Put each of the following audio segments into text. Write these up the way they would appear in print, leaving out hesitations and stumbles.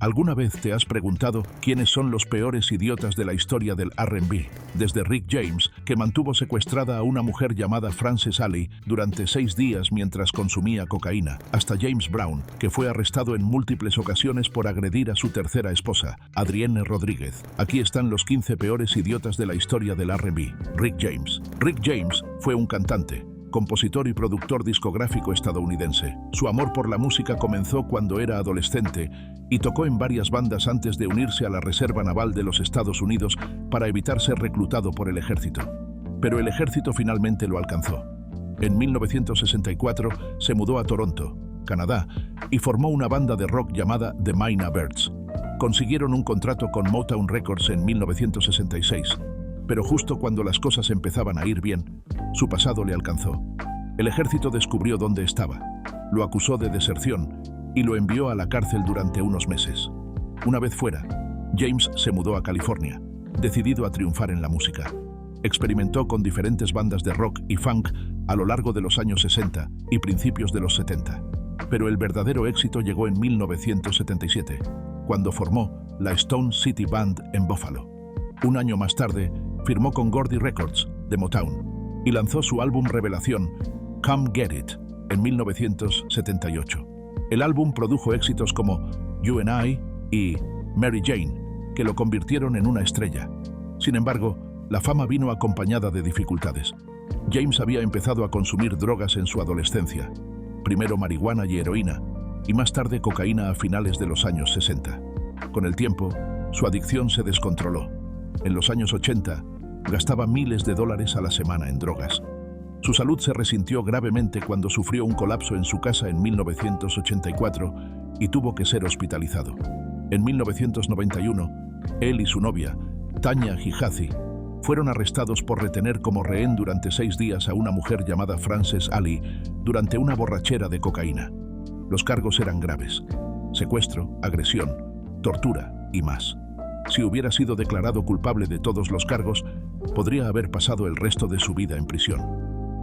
¿Alguna vez te has preguntado quiénes son los peores idiotas de la historia del R&B? Desde Rick James, que mantuvo secuestrada a una mujer llamada Frances Alley durante 6 días mientras consumía cocaína, hasta James Brown, que fue arrestado en múltiples ocasiones por agredir a su tercera esposa, Adrienne Rodríguez. Aquí están los 15 peores idiotas de la historia del R&B. Rick James. Rick James fue un cantante, compositor y productor discográfico estadounidense. Su amor por la música comenzó cuando era adolescente y tocó en varias bandas antes de unirse a la Reserva Naval de los Estados Unidos para evitar ser reclutado por el ejército. Pero el ejército finalmente lo alcanzó. En 1964 se mudó a Toronto, Canadá, y formó una banda de rock llamada The Mynah Birds. Consiguieron un contrato con Motown Records en 1966, pero justo cuando las cosas empezaban a ir bien, su pasado le alcanzó. El ejército descubrió dónde estaba, lo acusó de deserción y lo envió a la cárcel durante unos meses. Una vez fuera, James se mudó a California, decidido a triunfar en la música. Experimentó con diferentes bandas de rock y funk a lo largo de los años 60 y principios de los 70. Pero el verdadero éxito llegó en 1977, cuando formó la Stone City Band en Buffalo. Un año más tarde, firmó con Gordy Records de Motown y lanzó su álbum revelación, Come Get It, en 1978. El álbum produjo éxitos como You and I y Mary Jane, que lo convirtieron en una estrella. Sin embargo, la fama vino acompañada de dificultades. James había empezado a consumir drogas en su adolescencia, primero marihuana y heroína, y más tarde cocaína a finales de los años 60. Con el tiempo, su adicción se descontroló. En los años 80, gastaba miles de dólares a la semana en drogas. Su salud se resintió gravemente cuando sufrió un colapso en su casa en 1984 y tuvo que ser hospitalizado. En 1991, él y su novia, Tanya Hijazi, fueron arrestados por retener como rehén durante 6 días a una mujer llamada Frances Alley durante una borrachera de cocaína. Los cargos eran graves: secuestro, agresión, tortura y más. Si hubiera sido declarado culpable de todos los cargos, podría haber pasado el resto de su vida en prisión.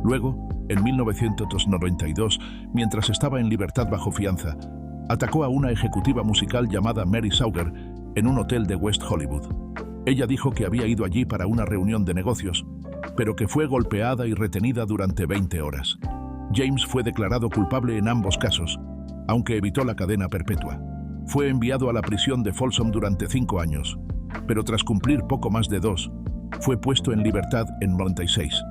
Luego, en 1992, mientras estaba en libertad bajo fianza, atacó a una ejecutiva musical llamada Mary Sauger en un hotel de West Hollywood. Ella dijo que había ido allí para una reunión de negocios, pero que fue golpeada y retenida durante 20 horas. James fue declarado culpable en ambos casos, aunque evitó la cadena perpetua. Fue enviado a la prisión de Folsom durante 5 años, pero tras cumplir poco más de 2, fue puesto en libertad en 96.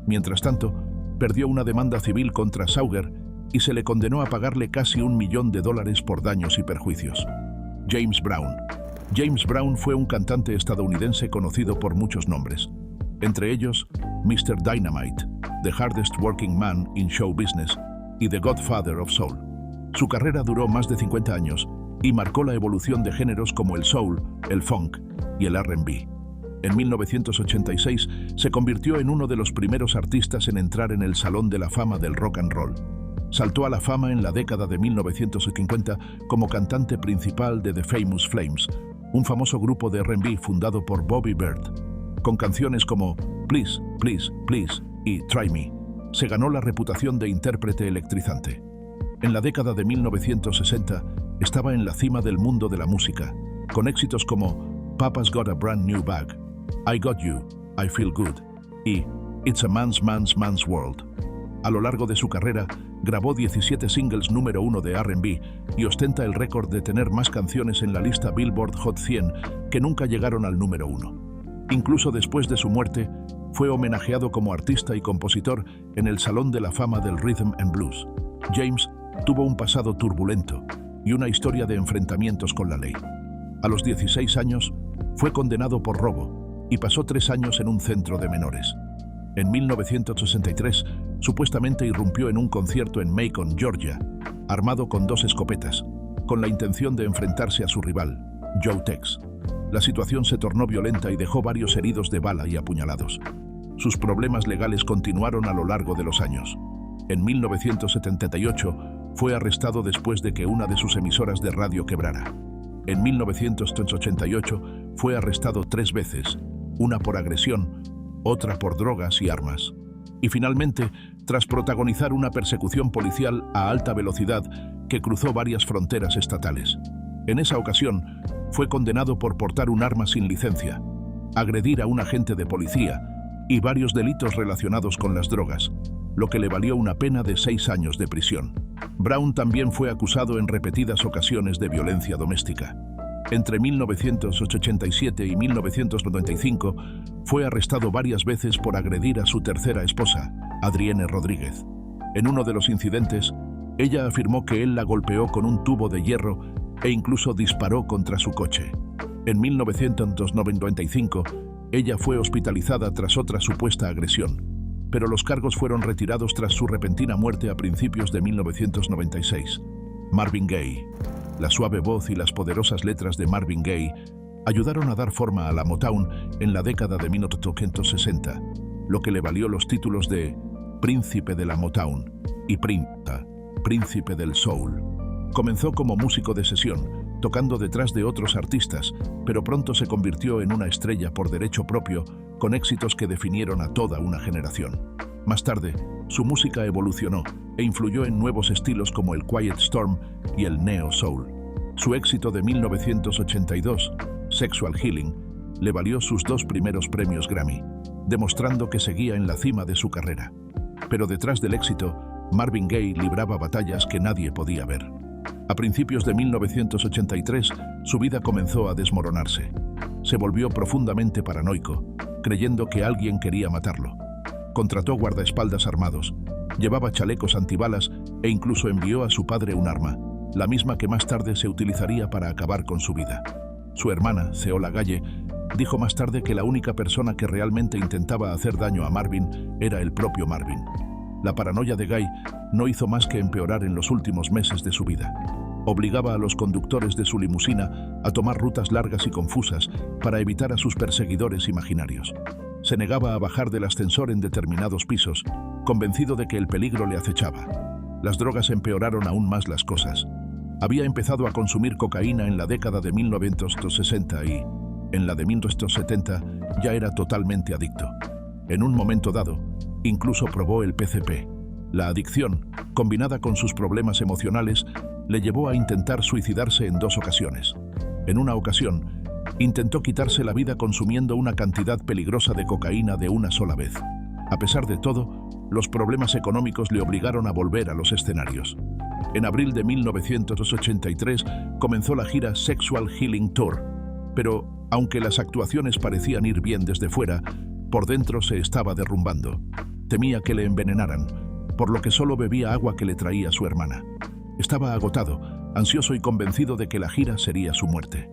Mientras tanto, perdió una demanda civil contra Sauger y se le condenó a pagarle casi $1 millón por daños y perjuicios. James Brown. James Brown fue un cantante estadounidense conocido por muchos nombres, entre ellos Mr. Dynamite, The Hardest Working Man in Show Business y The Godfather of Soul. Su carrera duró más de 50 años y marcó la evolución de géneros como el soul, el funk y el R&B. En 1986 se convirtió en uno de los primeros artistas en entrar en el Salón de la Fama del Rock and Roll. Saltó a la fama en la década de 1950 como cantante principal de The Famous Flames, un famoso grupo de R&B fundado por Bobby Byrd. Con canciones como Please, Please, Please y Try Me, se ganó la reputación de intérprete electrizante. En la década de 1960, estaba en la cima del mundo de la música, con éxitos como Papa's Got a Brand New Bag, I Got You, I Feel Good y It's a Man's World. A lo largo de su carrera, grabó 17 singles número 1 de R&B y ostenta el récord de tener más canciones en la lista Billboard Hot 100 que nunca llegaron al número 1. Incluso después de su muerte, fue homenajeado como artista y compositor en el Salón de la Fama del Rhythm and Blues. James tuvo un pasado turbulento y una historia de enfrentamientos con la ley. A los 16 años, fue condenado por robo y pasó 3 años en un centro de menores. En 1963, supuestamente irrumpió en un concierto en Macon, Georgia, armado con 2 escopetas, con la intención de enfrentarse a su rival, Joe Tex. La situación se tornó violenta y dejó varios heridos de bala y apuñalados. Sus problemas legales continuaron a lo largo de los años. En 1978, fue arrestado después de que una de sus emisoras de radio quebrara. En 1988 fue arrestado 3 veces, una por agresión, otra por drogas y armas. Y finalmente, tras protagonizar una persecución policial a alta velocidad que cruzó varias fronteras estatales. En esa ocasión, fue condenado por portar un arma sin licencia, agredir a un agente de policía y varios delitos relacionados con las drogas, lo que le valió una pena de 6 años de prisión. Brown también fue acusado en repetidas ocasiones de violencia doméstica. Entre 1987 y 1995 fue arrestado varias veces por agredir a su tercera esposa, Adrienne Rodríguez. En uno de los incidentes, ella afirmó que él la golpeó con un tubo de hierro e incluso disparó contra su coche. En 1995, ella fue hospitalizada tras otra supuesta agresión, pero los cargos fueron retirados tras su repentina muerte a principios de 1996. Marvin Gaye. La suave voz y las poderosas letras de Marvin Gaye ayudaron a dar forma a la Motown en la década de 1960, lo que le valió los títulos de Príncipe de la Motown y Príncipe del Soul. Comenzó como músico de sesión, tocando detrás de otros artistas, pero pronto se convirtió en una estrella por derecho propio, con éxitos que definieron a toda una generación. Más tarde, su música evolucionó e influyó en nuevos estilos como el Quiet Storm y el Neo Soul. Su éxito de 1982, Sexual Healing, le valió sus 2 primeros premios Grammy, demostrando que seguía en la cima de su carrera. Pero detrás del éxito, Marvin Gaye libraba batallas que nadie podía ver. A principios de 1983, su vida comenzó a desmoronarse. Se volvió profundamente paranoico, creyendo que alguien quería matarlo. Contrató guardaespaldas armados, llevaba chalecos antibalas e incluso envió a su padre un arma, la misma que más tarde se utilizaría para acabar con su vida. Su hermana, Ceola Gaye, dijo más tarde que la única persona que realmente intentaba hacer daño a Marvin era el propio Marvin. La paranoia de Gaye no hizo más que empeorar en los últimos meses de su vida. Obligaba a los conductores de su limusina a tomar rutas largas y confusas para evitar a sus perseguidores imaginarios. Se negaba a bajar del ascensor en determinados pisos, convencido de que el peligro le acechaba. Las drogas empeoraron aún más las cosas. Había empezado a consumir cocaína en la década de 1960 y, en la de 1970, ya era totalmente adicto. En un momento dado, incluso probó el PCP. La adicción, combinada con sus problemas emocionales, le llevó a intentar suicidarse en 2 ocasiones. En una ocasión, intentó quitarse la vida consumiendo una cantidad peligrosa de cocaína de una sola vez. A pesar de todo, los problemas económicos le obligaron a volver a los escenarios. En abril de 1983 comenzó la gira Sexual Healing Tour, pero aunque las actuaciones parecían ir bien desde fuera, por dentro se estaba derrumbando. Temía que le envenenaran, por lo que solo bebía agua que le traía su hermana. Estaba agotado, ansioso y convencido de que la gira sería su muerte.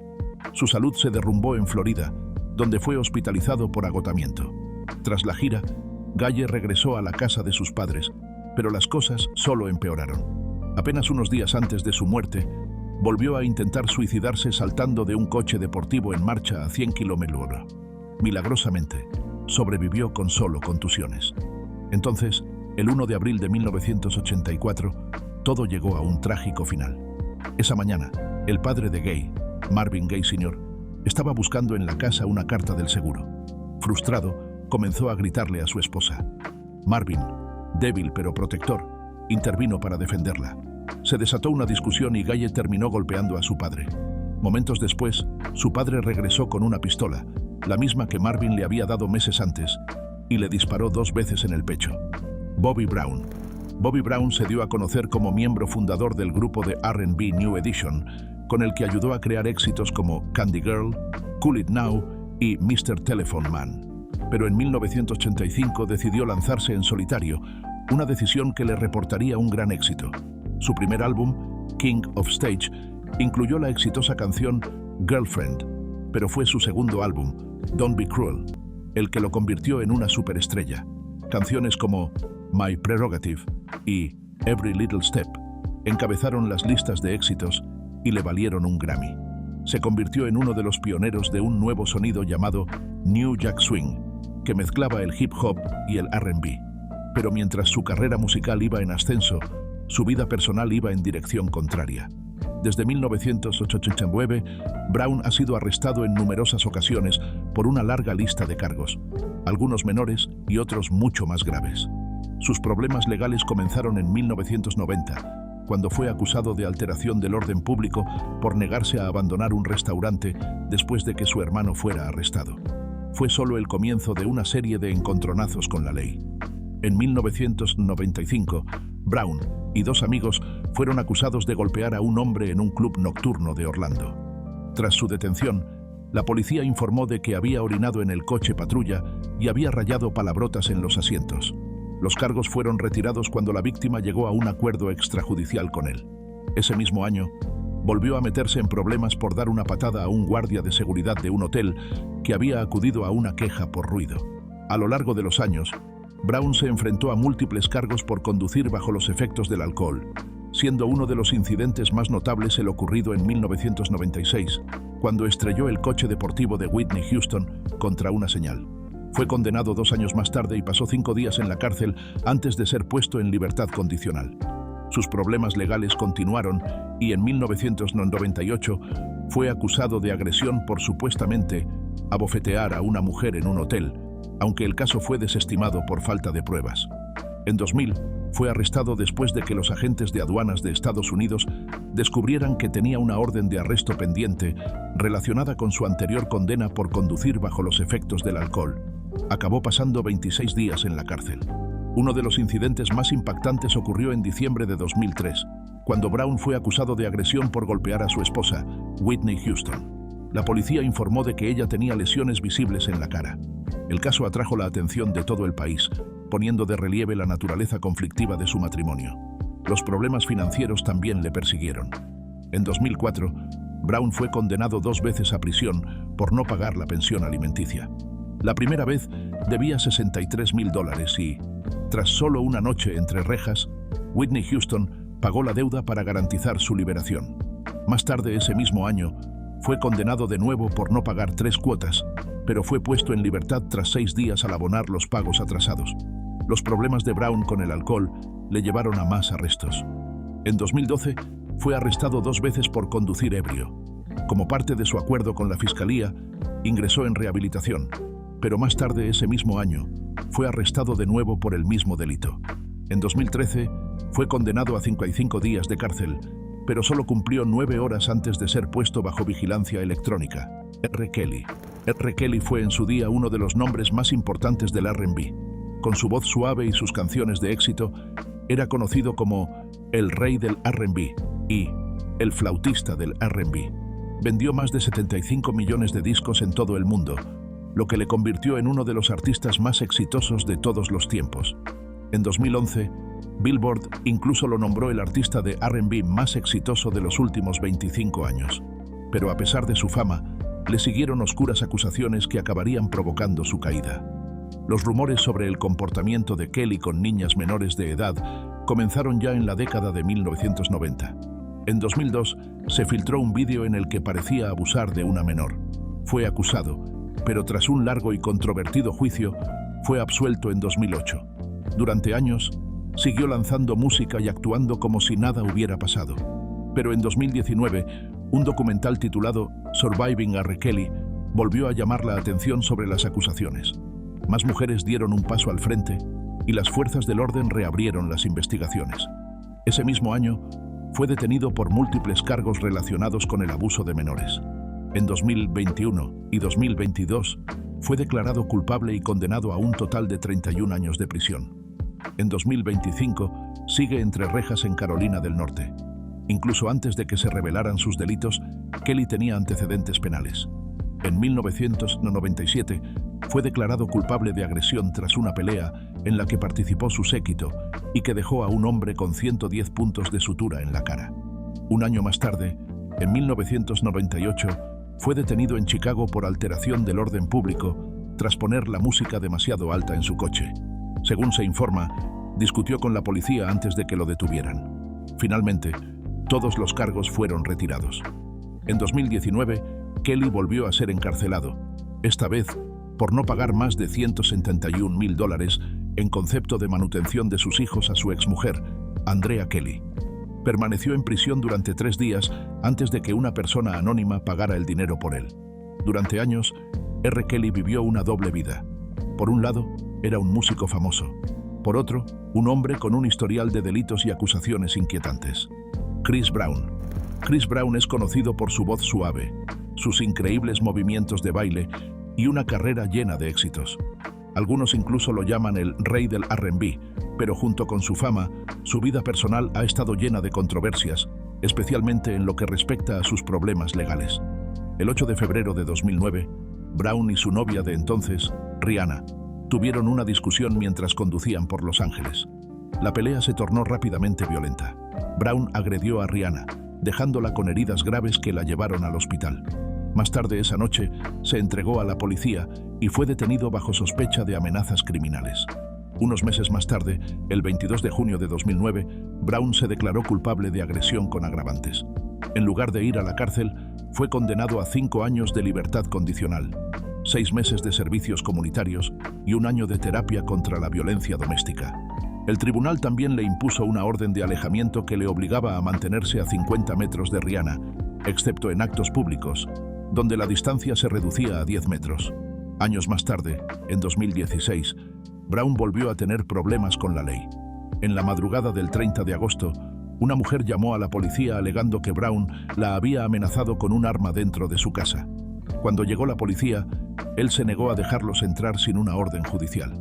Su salud se derrumbó en Florida, donde fue hospitalizado por agotamiento. Tras la gira, Gaye regresó a la casa de sus padres, pero las cosas solo empeoraron. Apenas unos días antes de su muerte, volvió a intentar suicidarse saltando de un coche deportivo en marcha a 100 km/h. Milagrosamente, sobrevivió con solo contusiones. Entonces, el 1 de abril de 1984, todo llegó a un trágico final. Esa mañana, el padre de Gaye, Marvin Gaye Sr., estaba buscando en la casa una carta del seguro. Frustrado, comenzó a gritarle a su esposa. Marvin, débil pero protector, intervino para defenderla. Se desató una discusión y Gaye terminó golpeando a su padre. Momentos después, su padre regresó con una pistola, la misma que Marvin le había dado meses antes, y le disparó 2 veces en el pecho. Bobby Brown. Bobby Brown se dio a conocer como miembro fundador del grupo de R&B New Edition, con el que ayudó a crear éxitos como Candy Girl, Cool It Now y Mr. Telephone Man. Pero en 1985 decidió lanzarse en solitario, una decisión que le reportaría un gran éxito. Su primer álbum, King of Stage, incluyó la exitosa canción Girlfriend, pero fue su segundo álbum, Don't Be Cruel, el que lo convirtió en una superestrella. Canciones como My Prerogative y Every Little Step encabezaron las listas de éxitos y le valieron un Grammy. Se convirtió en uno de los pioneros de un nuevo sonido llamado New Jack Swing, que mezclaba el hip hop y el R&B. Pero mientras su carrera musical iba en ascenso, su vida personal iba en dirección contraria. Desde 1989, Brown ha sido arrestado en numerosas ocasiones por una larga lista de cargos, algunos menores y otros mucho más graves. Sus problemas legales comenzaron en 1990, cuando fue acusado de alteración del orden público por negarse a abandonar un restaurante después de que su hermano fuera arrestado. Fue solo el comienzo de una serie de encontronazos con la ley. En 1995, Brown y dos amigos fueron acusados de golpear a un hombre en un club nocturno de Orlando. Tras su detención, la policía informó de que había orinado en el coche patrulla y había rayado palabrotas en los asientos. Los cargos fueron retirados cuando la víctima llegó a un acuerdo extrajudicial con él. Ese mismo año, volvió a meterse en problemas por dar una patada a un guardia de seguridad de un hotel que había acudido a una queja por ruido. A lo largo de los años, Brown se enfrentó a múltiples cargos por conducir bajo los efectos del alcohol, siendo uno de los incidentes más notables el ocurrido en 1996, cuando estrelló el coche deportivo de Whitney Houston contra una señal. Fue condenado 2 años más tarde y pasó 5 días en la cárcel antes de ser puesto en libertad condicional. Sus problemas legales continuaron y en 1998 fue acusado de agresión por supuestamente abofetear a una mujer en un hotel, aunque el caso fue desestimado por falta de pruebas. En 2000, fue arrestado después de que los agentes de aduanas de Estados Unidos descubrieran que tenía una orden de arresto pendiente relacionada con su anterior condena por conducir bajo los efectos del alcohol. Acabó pasando 26 días en la cárcel. Uno de los incidentes más impactantes ocurrió en diciembre de 2003, cuando Brown fue acusado de agresión por golpear a su esposa, Whitney Houston. La policía informó de que ella tenía lesiones visibles en la cara. El caso atrajo la atención de todo el país, poniendo de relieve la naturaleza conflictiva de su matrimonio. Los problemas financieros también le persiguieron. En 2004, Brown fue condenado 2 veces a prisión por no pagar la pensión alimenticia. La primera vez debía $63,000 y, tras solo una noche entre rejas, Whitney Houston pagó la deuda para garantizar su liberación. Más tarde ese mismo año, fue condenado de nuevo por no pagar 3 cuotas, pero fue puesto en libertad tras 6 días al abonar los pagos atrasados. Los problemas de Brown con el alcohol le llevaron a más arrestos. En 2012, fue arrestado 2 veces por conducir ebrio. Como parte de su acuerdo con la fiscalía, ingresó en rehabilitación, pero más tarde ese mismo año, fue arrestado de nuevo por el mismo delito. En 2013, fue condenado a 55 días de cárcel, pero solo cumplió 9 horas antes de ser puesto bajo vigilancia electrónica. R. Kelly. R. Kelly fue en su día uno de los nombres más importantes del R&B. Con su voz suave y sus canciones de éxito, era conocido como el rey del R&B y el flautista del R&B. Vendió más de 75 millones de discos en todo el mundo, lo que le convirtió en uno de los artistas más exitosos de todos los tiempos. En 2011, Billboard incluso lo nombró el artista de R&B más exitoso de los últimos 25 años. Pero a pesar de su fama, le siguieron oscuras acusaciones que acabarían provocando su caída. Los rumores sobre el comportamiento de Kelly con niñas menores de edad comenzaron ya en la década de 1990. En 2002, se filtró un vídeo en el que parecía abusar de una menor. Fue acusado, pero tras un largo y controvertido juicio, fue absuelto en 2008. Durante años, siguió lanzando música y actuando como si nada hubiera pasado. Pero en 2019, un documental titulado Surviving R. Kelly volvió a llamar la atención sobre las acusaciones. Más mujeres dieron un paso al frente y las fuerzas del orden reabrieron las investigaciones. Ese mismo año, fue detenido por múltiples cargos relacionados con el abuso de menores. En 2021 y 2022, fue declarado culpable y condenado a un total de 31 años de prisión. En 2025, sigue entre rejas en Carolina del Norte. Incluso antes de que se revelaran sus delitos, Kelly tenía antecedentes penales. En 1997, fue declarado culpable de agresión tras una pelea en la que participó su séquito y que dejó a un hombre con 110 puntos de sutura en la cara. Un año más tarde, en 1998, fue detenido en Chicago por alteración del orden público tras poner la música demasiado alta en su coche. Según se informa, discutió con la policía antes de que lo detuvieran. Finalmente, todos los cargos fueron retirados. En 2019, Kelly volvió a ser encarcelado, esta vez por no pagar más de $171,000 en concepto de manutención de sus hijos a su exmujer, Andrea Kelly. Permaneció en prisión durante 3 días antes de que una persona anónima pagara el dinero por él. Durante años, R. Kelly vivió una doble vida. Por un lado, era un músico famoso, Por otro, un hombre con un historial de delitos y acusaciones inquietantes. Chris Brown. Chris Brown es conocido por su voz suave, sus increíbles movimientos de baile y una carrera llena de éxitos. Algunos incluso lo llaman el rey del R&B, pero junto con su fama, su vida personal ha estado llena de controversias, especialmente en lo que respecta a sus problemas legales. El 8 de febrero de 2009, Brown y su novia de entonces, Rihanna, tuvieron una discusión mientras conducían por Los Ángeles. La pelea se tornó rápidamente violenta. Brown agredió a Rihanna, dejándola con heridas graves que la llevaron al hospital. Más tarde esa noche, se entregó a la policía y fue detenido bajo sospecha de amenazas criminales. Unos meses más tarde, el 22 de junio de 2009, Brown se declaró culpable de agresión con agravantes. En lugar de ir a la cárcel, fue condenado a 5 años de libertad condicional, 6 meses de servicios comunitarios y 1 año de terapia contra la violencia doméstica. El tribunal también le impuso una orden de alejamiento que le obligaba a mantenerse a 50 metros de Rihanna, excepto en actos públicos, donde la distancia se reducía a 10 metros. Años más tarde, en 2016, Brown volvió a tener problemas con la ley. En la madrugada del 30 de agosto, una mujer llamó a la policía alegando que Brown la había amenazado con un arma dentro de su casa. Cuando llegó la policía, él se negó a dejarlos entrar sin una orden judicial.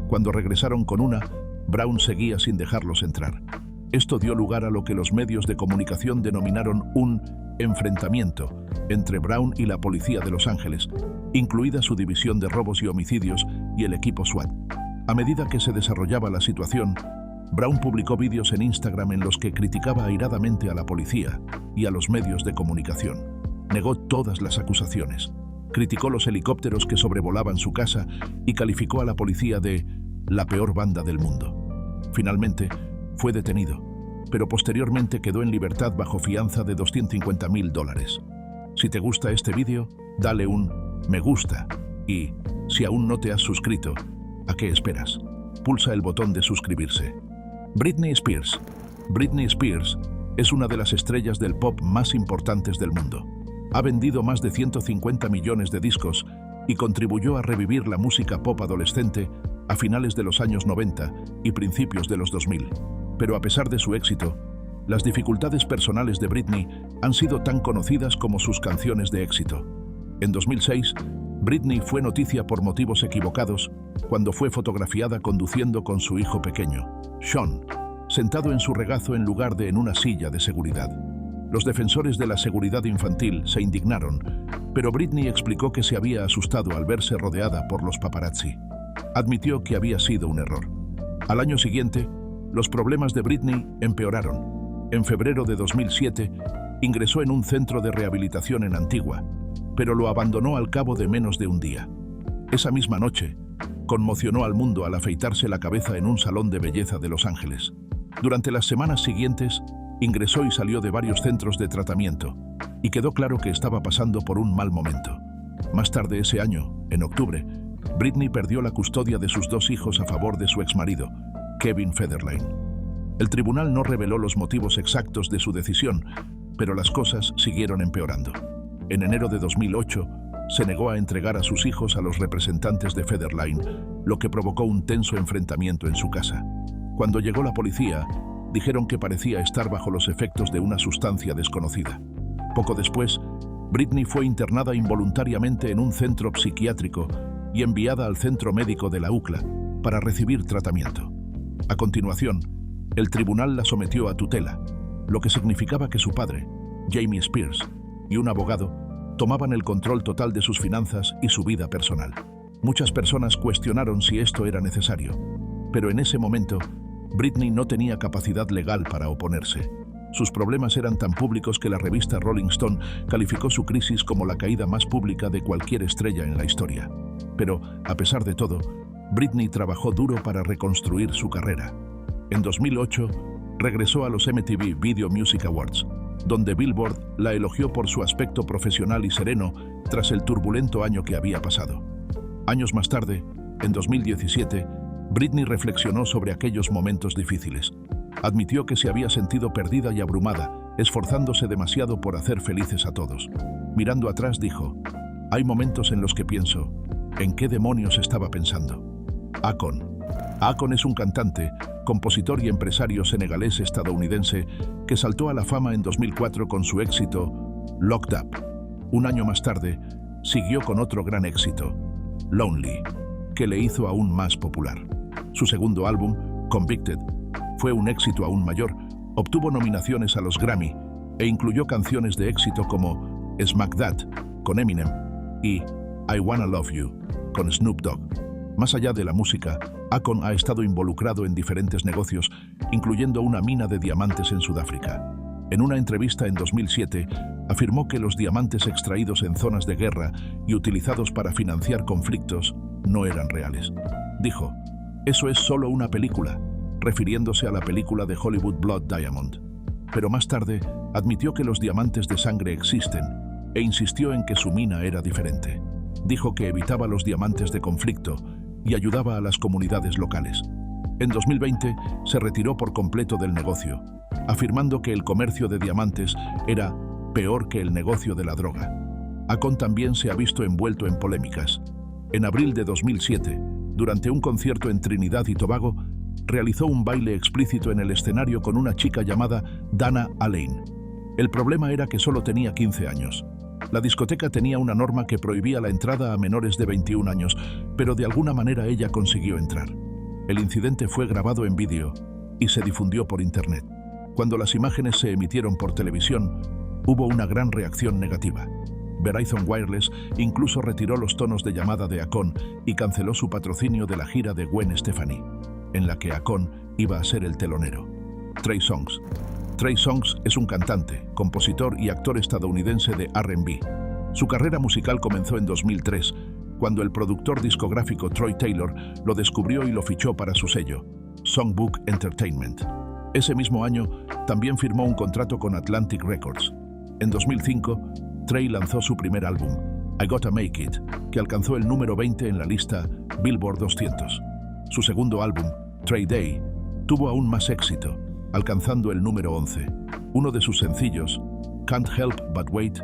Cuando regresaron con una, Brown seguía sin dejarlos entrar. Esto dio lugar a lo que los medios de comunicación denominaron un enfrentamiento entre Brown y la policía de Los Ángeles, incluida su división de robos y homicidios y el equipo SWAT. A medida que se desarrollaba la situación, Brown publicó vídeos en Instagram en los que criticaba airadamente a la policía y a los medios de comunicación. Negó todas las acusaciones, criticó los helicópteros que sobrevolaban su casa y calificó a la policía de la peor banda del mundo. Finalmente, fue detenido, pero posteriormente quedó en libertad bajo fianza de $250,000. Si te gusta este vídeo, dale un me gusta y, si aún no te has suscrito, ¿a qué esperas? Pulsa el botón de suscribirse. Britney Spears. Britney Spears es una de las estrellas del pop más importantes del mundo. Ha vendido más de 150 millones de discos y contribuyó a revivir la música pop adolescente a finales de los años 90 y principios de los 2000. Pero a pesar de su éxito, las dificultades personales de Britney han sido tan conocidas como sus canciones de éxito. En 2006, Britney fue noticia por motivos equivocados cuando fue fotografiada conduciendo con su hijo pequeño, Sean, sentado en su regazo en lugar de en una silla de seguridad. Los defensores de la seguridad infantil se indignaron, pero Britney explicó que se había asustado al verse rodeada por los paparazzi. Admitió que había sido un error. Al año siguiente, los problemas de Britney empeoraron. En febrero de 2007, ingresó en un centro de rehabilitación en Antigua, pero lo abandonó al cabo de menos de un día. Esa misma noche, conmocionó al mundo al afeitarse la cabeza en un salón de belleza de Los Ángeles. Durante las semanas siguientes, ingresó y salió de varios centros de tratamiento, y quedó claro que estaba pasando por un mal momento. Más tarde ese año, en octubre, Britney perdió la custodia de sus 2 hijos a favor de su exmarido, Kevin Federline. El tribunal no reveló los motivos exactos de su decisión, pero las cosas siguieron empeorando. En enero de 2008, se negó a entregar a sus hijos a los representantes de Federline, lo que provocó un tenso enfrentamiento en su casa. Cuando llegó la policía, dijeron que parecía estar bajo los efectos de una sustancia desconocida. Poco después, Britney fue internada involuntariamente en un centro psiquiátrico y enviada al centro médico de la UCLA para recibir tratamiento. A continuación, el tribunal la sometió a tutela, lo que significaba que su padre, Jamie Spears, y un abogado tomaban el control total de sus finanzas y su vida personal. Muchas personas cuestionaron si esto era necesario, pero en ese momento, Britney no tenía capacidad legal para oponerse. Sus problemas eran tan públicos que la revista Rolling Stone calificó su crisis como la caída más pública de cualquier estrella en la historia. Pero, a pesar de todo, Britney trabajó duro para reconstruir su carrera. En 2008, regresó a los MTV Video Music Awards, donde Billboard la elogió por su aspecto profesional y sereno tras el turbulento año que había pasado. Años más tarde, en 2017, Britney reflexionó sobre aquellos momentos difíciles. Admitió que se había sentido perdida y abrumada, esforzándose demasiado por hacer felices a todos. Mirando atrás dijo, «Hay momentos en los que pienso, ¿en qué demonios estaba pensando?». Akon. Akon es un cantante, compositor y empresario senegalés-estadounidense que saltó a la fama en 2004 con su éxito Locked Up. Un año más tarde, siguió con otro gran éxito, Lonely, que le hizo aún más popular. Su segundo álbum, Convicted, fue un éxito aún mayor, obtuvo nominaciones a los Grammy e incluyó canciones de éxito como Smack That, con Eminem, y I Wanna Love You, con Snoop Dogg. Más allá de la música, Akon ha estado involucrado en diferentes negocios, incluyendo una mina de diamantes en Sudáfrica. En una entrevista en 2007, afirmó que los diamantes extraídos en zonas de guerra y utilizados para financiar conflictos no eran reales. Dijo, "Eso es solo una película", refiriéndose a la película de Hollywood Blood Diamond. Pero más tarde, admitió que los diamantes de sangre existen e insistió en que su mina era diferente. Dijo que evitaba los diamantes de conflicto y ayudaba a las comunidades locales. En 2020 se retiró por completo del negocio, afirmando que el comercio de diamantes era peor que el negocio de la droga. Akon también se ha visto envuelto en polémicas. En abril de 2007, durante un concierto en Trinidad y Tobago, realizó un baile explícito en el escenario con una chica llamada Dana Alain. El problema era que solo tenía 15 años. La discoteca tenía una norma que prohibía la entrada a menores de 21 años, pero de alguna manera ella consiguió entrar. El incidente fue grabado en vídeo y se difundió por internet. Cuando las imágenes se emitieron por televisión, hubo una gran reacción negativa. Verizon Wireless incluso retiró los tonos de llamada de Akon y canceló su patrocinio de la gira de Gwen Stefani, en la que Akon iba a ser el telonero. Trey Songz. Trey Songz es un cantante, compositor y actor estadounidense de R&B. Su carrera musical comenzó en 2003, cuando el productor discográfico Troy Taylor lo descubrió y lo fichó para su sello, Songbook Entertainment. Ese mismo año, también firmó un contrato con Atlantic Records. En 2005, Trey lanzó su primer álbum, I Gotta Make It, que alcanzó el número 20 en la lista Billboard 200. Su segundo álbum, Trey Day, tuvo aún más éxito, alcanzando el número 11. Uno de sus sencillos, Can't Help But Wait,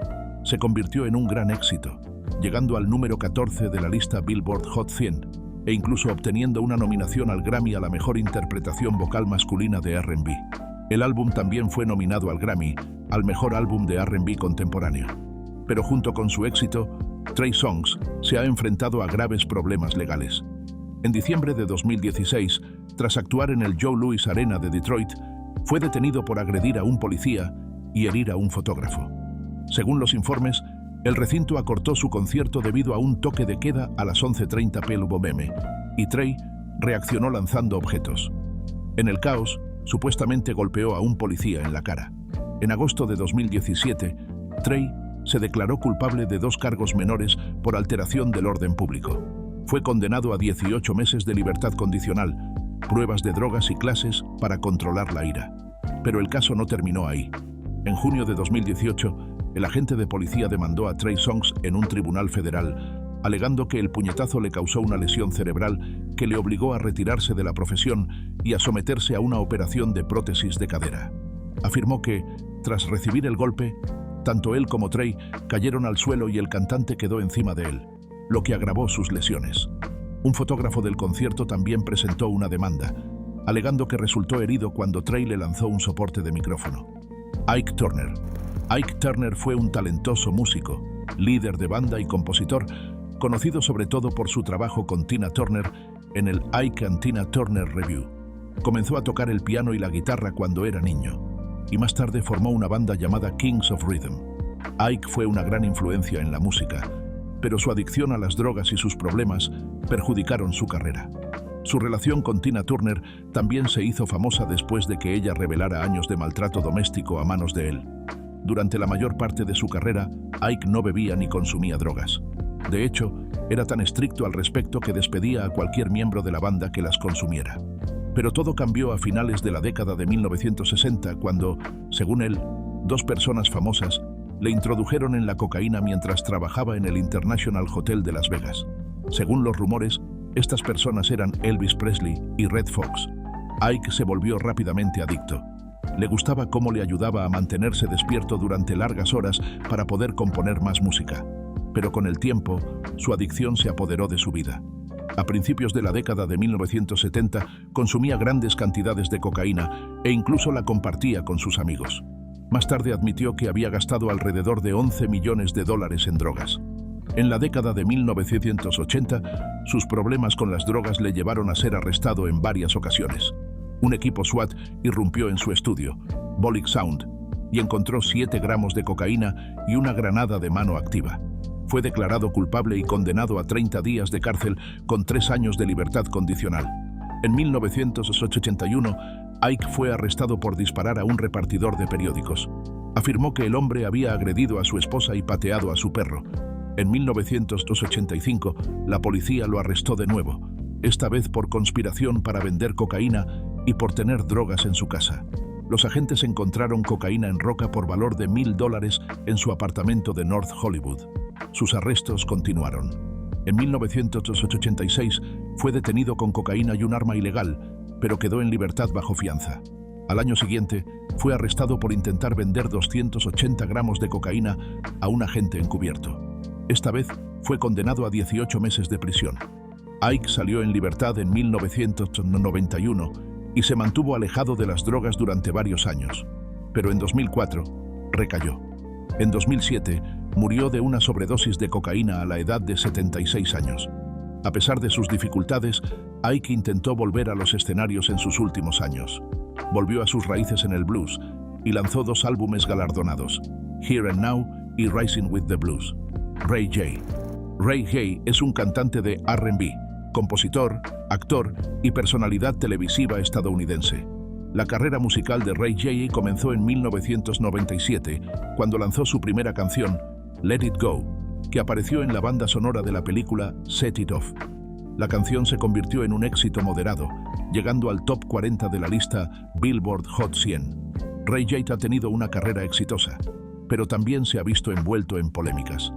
se convirtió en un gran éxito, llegando al número 14 de la lista Billboard Hot 100 e incluso obteniendo una nominación al Grammy a la mejor interpretación vocal masculina de R&B. El álbum también fue nominado al Grammy, al mejor álbum de R&B contemporáneo. Pero junto con su éxito, Trey Songz se ha enfrentado a graves problemas legales. En diciembre de 2016, tras actuar en el Joe Louis Arena de Detroit, fue detenido por agredir a un policía y herir a un fotógrafo. Según los informes, el recinto acortó su concierto debido a un toque de queda a las 11:30 p.m. y Trey reaccionó lanzando objetos. En el caos, supuestamente golpeó a un policía en la cara. En agosto de 2017, Trey se declaró culpable de 2 cargos menores por alteración del orden público. Fue condenado a 18 meses de libertad condicional, pruebas de drogas y clases para controlar la ira. Pero el caso no terminó ahí. En junio de 2018, el agente de policía demandó a Trey Songz en un tribunal federal, alegando que el puñetazo le causó una lesión cerebral que le obligó a retirarse de la profesión y a someterse a una operación de prótesis de cadera. Afirmó que, tras recibir el golpe, tanto él como Trey cayeron al suelo y el cantante quedó encima de él, lo que agravó sus lesiones. Un fotógrafo del concierto también presentó una demanda, alegando que resultó herido cuando Trey le lanzó un soporte de micrófono. Ike Turner. Ike Turner fue un talentoso músico, líder de banda y compositor, conocido sobre todo por su trabajo con Tina Turner en el Ike and Tina Turner Revue. Comenzó a tocar el piano y la guitarra cuando era niño, y más tarde formó una banda llamada Kings of Rhythm. Ike fue una gran influencia en la música, pero su adicción a las drogas y sus problemas perjudicaron su carrera. Su relación con Tina Turner también se hizo famosa después de que ella revelara años de maltrato doméstico a manos de él. Durante la mayor parte de su carrera, Ike no bebía ni consumía drogas. De hecho, era tan estricto al respecto que despedía a cualquier miembro de la banda que las consumiera. Pero todo cambió a finales de la década de 1960 cuando, según él, 2 personas famosas le introdujeron en la cocaína mientras trabajaba en el International Hotel de Las Vegas. Según los rumores, estas personas eran Elvis Presley y Redd Foxx. Ike se volvió rápidamente adicto. Le gustaba cómo le ayudaba a mantenerse despierto durante largas horas para poder componer más música. Pero con el tiempo, su adicción se apoderó de su vida. A A principios de la década de 1970, consumía grandes cantidades de cocaína e incluso la compartía con sus amigos. Más tarde admitió que había gastado alrededor de 11 millones de dólares en drogas. En la década de 1980, sus problemas con las drogas le llevaron a ser arrestado en varias ocasiones. Un equipo SWAT irrumpió en su estudio, Bollig Sound, y encontró 7 gramos de cocaína y una granada de mano activa. Fue declarado culpable y condenado a 30 días de cárcel con 3 años de libertad condicional. En 1981, Ike fue arrestado por disparar a un repartidor de periódicos. Afirmó que el hombre había agredido a su esposa y pateado a su perro. En 1985, la policía lo arrestó de nuevo, esta vez por conspiración para vender cocaína y por tener drogas en su casa. Los agentes encontraron cocaína en roca por valor de $1,000 en su apartamento de North Hollywood. Sus arrestos continuaron. En 1986 fue detenido con cocaína y un arma ilegal, pero quedó en libertad bajo fianza. Al año siguiente, fue arrestado por intentar vender 280 gramos de cocaína a un agente encubierto. Esta vez fue condenado a 18 meses de prisión. Ike salió en libertad en 1991 y se mantuvo alejado de las drogas durante varios años. Pero en 2004, recayó. En 2007, murió de una sobredosis de cocaína a la edad de 76 años. A pesar de sus dificultades, Ike intentó volver a los escenarios en sus últimos años. Volvió a sus raíces en el blues y lanzó 2 álbumes galardonados, Here and Now y Rising with the Blues. Ray J. Ray J es un cantante de R&B, compositor, actor y personalidad televisiva estadounidense. La carrera musical de Ray J comenzó en 1997, cuando lanzó su primera canción, Let It Go, que apareció en la banda sonora de la película Set It Off. La canción se convirtió en un éxito moderado, llegando al top 40 de la lista Billboard Hot 100. Ray J ha tenido una carrera exitosa, pero también se ha visto envuelto en polémicas.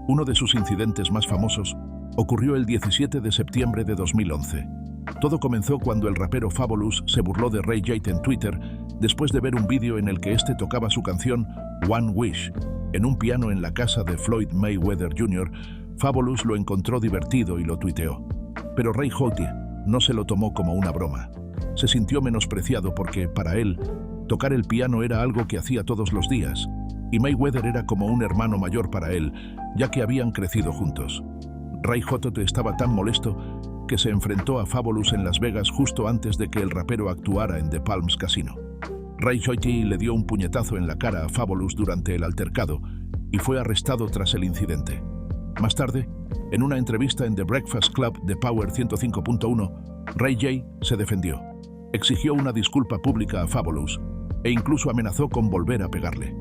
Uno de sus incidentes más famosos ocurrió el 17 de septiembre de 2011. Todo comenzó cuando el rapero Fabolous se burló de Ray J en Twitter después de ver un vídeo en el que este tocaba su canción One Wish en un piano en la casa de Floyd Mayweather Jr. Fabolous lo encontró divertido y lo tuiteó. Pero Ray J no se lo tomó como una broma. Se sintió menospreciado porque, para él, tocar el piano era algo que hacía todos los días, y Mayweather era como un hermano mayor para él, ya que habían crecido juntos. Ray J estaba tan molesto que se enfrentó a Fabolous en Las Vegas justo antes de que el rapero actuara en The Palms Casino. Ray J le dio un puñetazo en la cara a Fabolous durante el altercado y fue arrestado tras el incidente. Más tarde, en una entrevista en The Breakfast Club de Power 105.1, Ray J se defendió. Exigió una disculpa pública a Fabolous e incluso amenazó con volver a pegarle.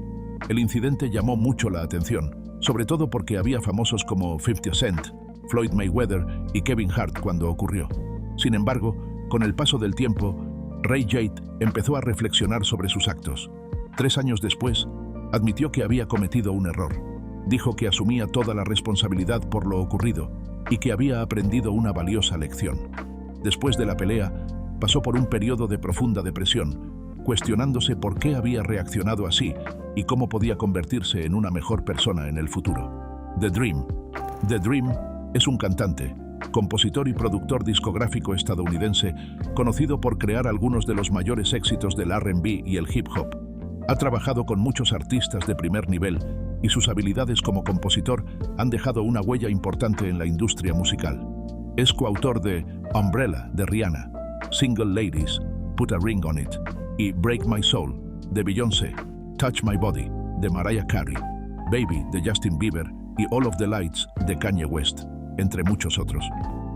El incidente llamó mucho la atención, sobre todo porque había famosos como 50 Cent, Floyd Mayweather y Kevin Hart cuando ocurrió. Sin embargo, con el paso del tiempo, Ray J empezó a reflexionar sobre sus actos. 3 años después, admitió que había cometido un error. Dijo que asumía toda la responsabilidad por lo ocurrido y que había aprendido una valiosa lección. Después de la pelea, pasó por un periodo de profunda depresión, cuestionándose por qué había reaccionado así y cómo podía convertirse en una mejor persona en el futuro. The Dream. The Dream es un cantante, compositor y productor discográfico estadounidense conocido por crear algunos de los mayores éxitos del R&B y el hip hop. Ha trabajado con muchos artistas de primer nivel y sus habilidades como compositor han dejado una huella importante en la industria musical. Es coautor de Umbrella de Rihanna, Single Ladies, Put a Ring on It y Break My Soul de Beyoncé, Touch My Body de Mariah Carey, Baby de Justin Bieber y All of the Lights de Kanye West, entre muchos otros.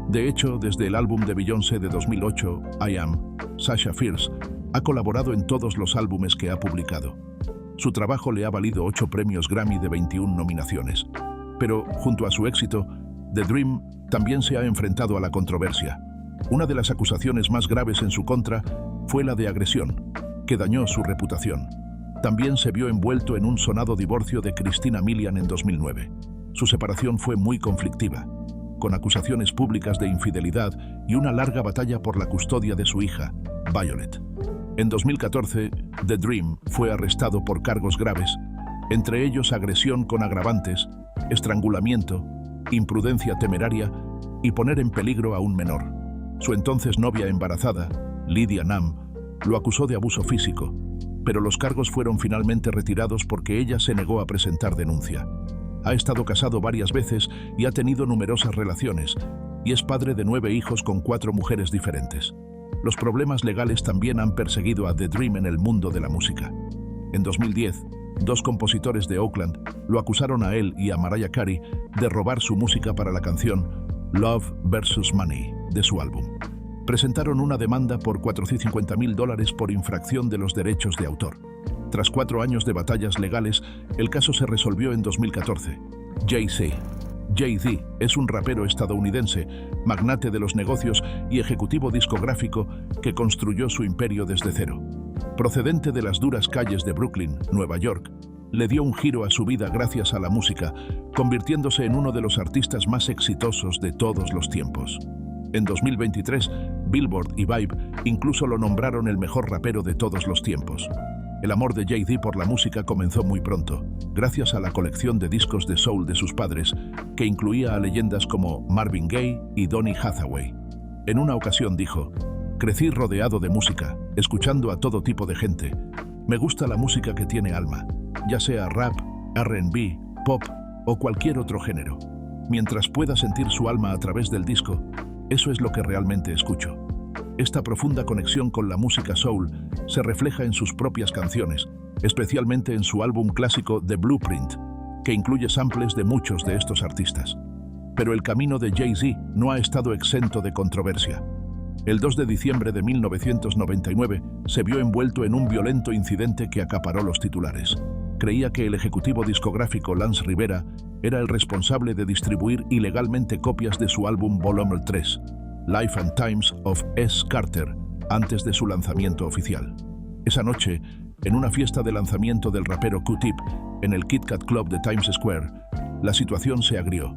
De hecho, desde el álbum de Beyoncé de 2008, I Am, Sasha Fierce ha colaborado en todos los álbumes que ha publicado. Su trabajo le ha valido 8 premios Grammy de 21 nominaciones. Pero, junto a su éxito, The Dream también se ha enfrentado a la controversia. Una de las acusaciones más graves en su contra fue la de agresión, que dañó su reputación. También se vio envuelto en un sonado divorcio de Christina Milian en 2009. Su separación fue muy conflictiva, con acusaciones públicas de infidelidad y una larga batalla por la custodia de su hija, Violet. En 2014, The Dream fue arrestado por cargos graves, entre ellos agresión con agravantes, estrangulamiento, imprudencia temeraria y poner en peligro a un menor. Su entonces novia embarazada, Lydia Nam, lo acusó de abuso físico, pero los cargos fueron finalmente retirados porque ella se negó a presentar denuncia. Ha estado casado varias veces y ha tenido numerosas relaciones, y es padre de 9 hijos con 4 mujeres diferentes. Los problemas legales también han perseguido a The Dream en el mundo de la música. En 2010, 2 compositores de Oakland lo acusaron a él y a Mariah Carey de robar su música para la canción Love vs. Money de su álbum. Presentaron una demanda por $450.000 por infracción de los derechos de autor. Tras 4 años de batallas legales, el caso se resolvió en 2014. Jay-Z. Jay-Z es un rapero estadounidense, magnate de los negocios y ejecutivo discográfico que construyó su imperio desde cero. Procedente de las duras calles de Brooklyn, Nueva York, le dio un giro a su vida gracias a la música, convirtiéndose en uno de los artistas más exitosos de todos los tiempos. En 2023, Billboard y Vibe incluso lo nombraron el mejor rapero de todos los tiempos. El amor de Jay-Z por la música comenzó muy pronto, gracias a la colección de discos de soul de sus padres, que incluía a leyendas como Marvin Gaye y Donny Hathaway. En una ocasión dijo: "Crecí rodeado de música, escuchando a todo tipo de gente. Me gusta la música que tiene alma, ya sea rap, R&B, pop o cualquier otro género. Mientras pueda sentir su alma a través del disco, eso es lo que realmente escucho". Esta profunda conexión con la música soul se refleja en sus propias canciones, especialmente en su álbum clásico The Blueprint, que incluye samples de muchos de estos artistas. Pero el camino de Jay-Z no ha estado exento de controversia. El 2 de diciembre de 1999 se vio envuelto en un violento incidente que acaparó los titulares. Creía que el ejecutivo discográfico Lance Rivera era el responsable de distribuir ilegalmente copias de su álbum Volume 3, Life and Times of S. Carter, antes de su lanzamiento oficial. Esa noche, en una fiesta de lanzamiento del rapero Q-Tip en el Kit Kat Club de Times Square, la situación se agrió.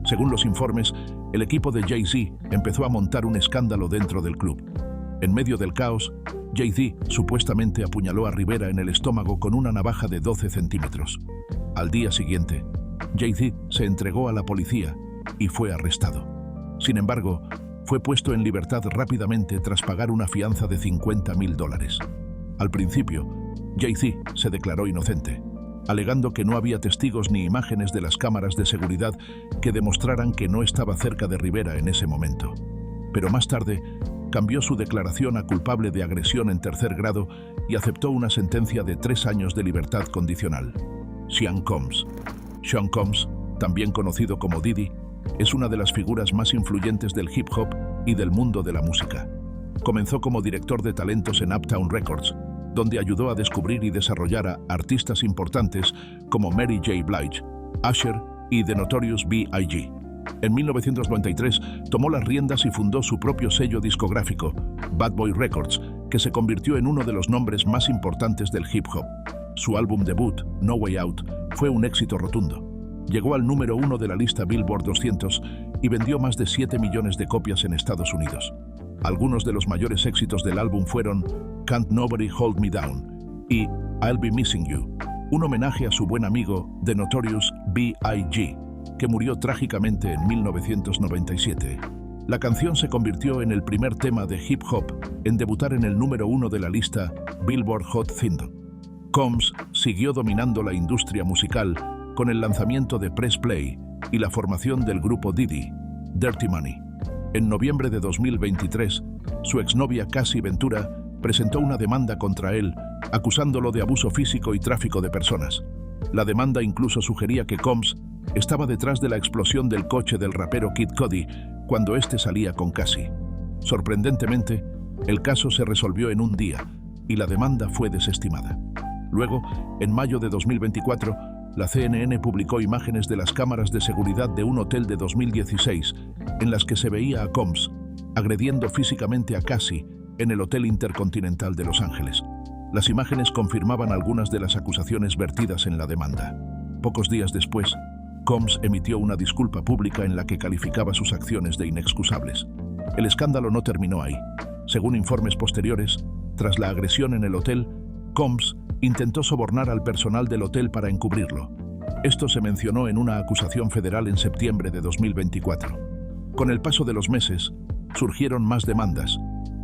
Según los informes, el equipo de Jay-Z empezó a montar un escándalo dentro del club. En medio del caos, Jay-Z supuestamente apuñaló a Rivera en el estómago con una navaja de 12 centímetros. Al día siguiente, Jay-Z se entregó a la policía y fue arrestado. Sin embargo, fue puesto en libertad rápidamente tras pagar una fianza de $50.000. Al principio, Jay-Z se declaró inocente, alegando que no había testigos ni imágenes de las cámaras de seguridad que demostraran que no estaba cerca de Rivera en ese momento. Pero más tarde, cambió su declaración a culpable de agresión en tercer grado y aceptó una sentencia de 3 años de libertad condicional. Sean Combs. Sean Combs, también conocido como Diddy, es una de las figuras más influyentes del hip hop y del mundo de la música. Comenzó como director de talentos en Uptown Records, donde ayudó a descubrir y desarrollar a artistas importantes como Mary J. Blige, Usher y The Notorious B.I.G. En 1993 tomó las riendas y fundó su propio sello discográfico, Bad Boy Records, que se convirtió en uno de los nombres más importantes del hip hop. Su álbum debut, No Way Out, fue un éxito rotundo. Llegó al número 1 de la lista Billboard 200 y vendió más de 7 millones de copias en Estados Unidos. Algunos de los mayores éxitos del álbum fueron Can't Nobody Hold Me Down y I'll Be Missing You, un homenaje a su buen amigo The Notorious B.I.G., que murió trágicamente en 1997. La canción se convirtió en el primer tema de hip hop en debutar en el número 1 de la lista Billboard Hot 100. Combs siguió dominando la industria musical con el lanzamiento de Press Play y la formación del grupo Diddy, Dirty Money. En noviembre de 2023, su exnovia Cassie Ventura presentó una demanda contra él, acusándolo de abuso físico y tráfico de personas. La demanda incluso sugería que Combs estaba detrás de la explosión del coche del rapero Kid Cudi cuando éste salía con Cassie. Sorprendentemente, el caso se resolvió en un día y la demanda fue desestimada. Luego, en mayo de 2024, la CNN publicó imágenes de las cámaras de seguridad de un hotel de 2016 en las que se veía a Combs agrediendo físicamente a Cassie en el Hotel Intercontinental de Los Ángeles. Las imágenes confirmaban algunas de las acusaciones vertidas en la demanda. Pocos días después, Combs emitió una disculpa pública en la que calificaba sus acciones de inexcusables. El escándalo no terminó ahí. Según informes posteriores, tras la agresión en el hotel, Combs intentó sobornar al personal del hotel para encubrirlo. Esto se mencionó en una acusación federal en septiembre de 2024. Con el paso de los meses, surgieron más demandas,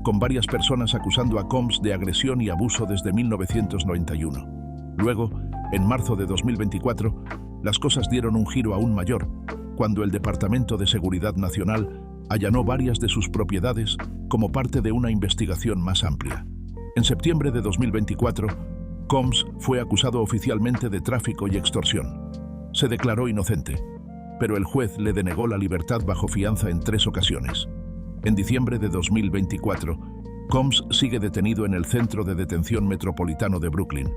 con varias personas acusando a Combs de agresión y abuso desde 1991. Luego, en marzo de 2024, las cosas dieron un giro aún mayor, cuando el Departamento de Seguridad Nacional allanó varias de sus propiedades como parte de una investigación más amplia. En septiembre de 2024, Combs fue acusado oficialmente de tráfico y extorsión. Se declaró inocente, pero el juez le denegó la libertad bajo fianza en 3 ocasiones. En diciembre de 2024, Combs sigue detenido en el Centro de Detención Metropolitano de Brooklyn.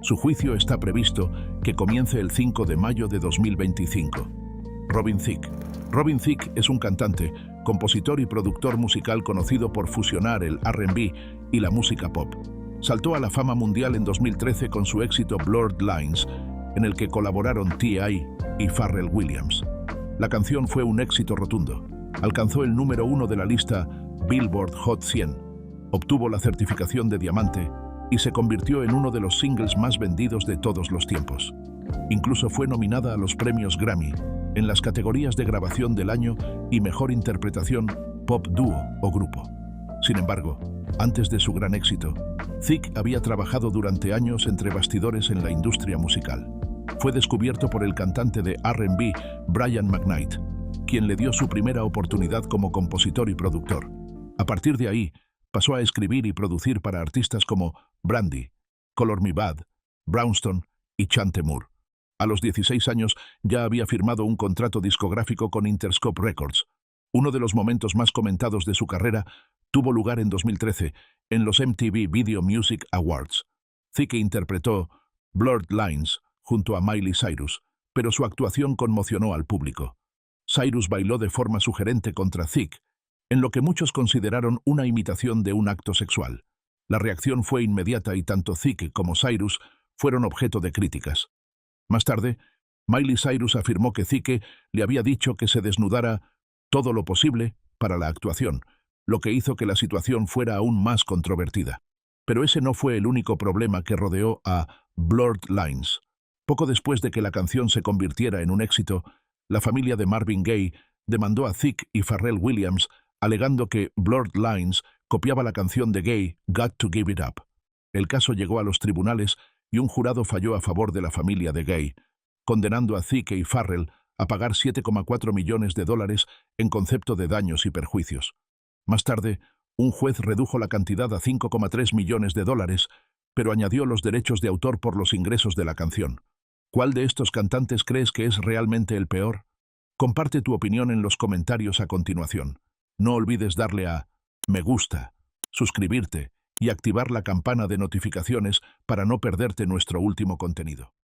Su juicio está previsto que comience el 5 de mayo de 2025. Robin Thicke. Robin Thicke es un cantante, compositor y productor musical conocido por fusionar el R&B y la música pop. Saltó a la fama mundial en 2013 con su éxito Blurred Lines, en el que colaboraron T.I. y Pharrell Williams. La canción fue un éxito rotundo. Alcanzó el número 1 de la lista Billboard Hot 100, obtuvo la certificación de diamante y se convirtió en uno de los singles más vendidos de todos los tiempos. Incluso fue nominada a los premios Grammy en las categorías de grabación del año y mejor interpretación, pop dúo o grupo. Sin embargo, antes de su gran éxito, Thicke había trabajado durante años entre bastidores en la industria musical. Fue descubierto por el cantante de R&B Brian McKnight, quien le dio su primera oportunidad como compositor y productor. A partir de ahí, pasó a escribir y producir para artistas como Brandy, Color Me Badd, Brownstone y Chante Moore. A los 16 años ya había firmado un contrato discográfico con Interscope Records. Uno de los momentos más comentados de su carrera tuvo lugar en 2013 en los MTV Video Music Awards. Thicke interpretó Blurred Lines junto a Miley Cyrus, pero su actuación conmocionó al público. Cyrus bailó de forma sugerente contra Thicke, en lo que muchos consideraron una imitación de un acto sexual. La reacción fue inmediata y tanto Thicke como Cyrus fueron objeto de críticas. Más tarde, Miley Cyrus afirmó que Thicke le había dicho que se desnudara todo lo posible para la actuación, lo que hizo que la situación fuera aún más controvertida. Pero ese no fue el único problema que rodeó a Blurred Lines. Poco después de que la canción se convirtiera en un éxito, la familia de Marvin Gaye demandó a Thicke y Pharrell Williams, alegando que Blurred Lines copiaba la canción de Gaye, Got to Give It Up. El caso llegó a los tribunales y un jurado falló a favor de la familia de Gaye, condenando a Thicke y Pharrell a pagar $7,4 millones en concepto de daños y perjuicios. Más tarde, un juez redujo la cantidad a $5,3 millones, pero añadió los derechos de autor por los ingresos de la canción. ¿Cuál de estos cantantes crees que es realmente el peor? Comparte tu opinión en los comentarios a continuación. No olvides darle a me gusta, suscribirte y activar la campana de notificaciones para no perderte nuestro último contenido.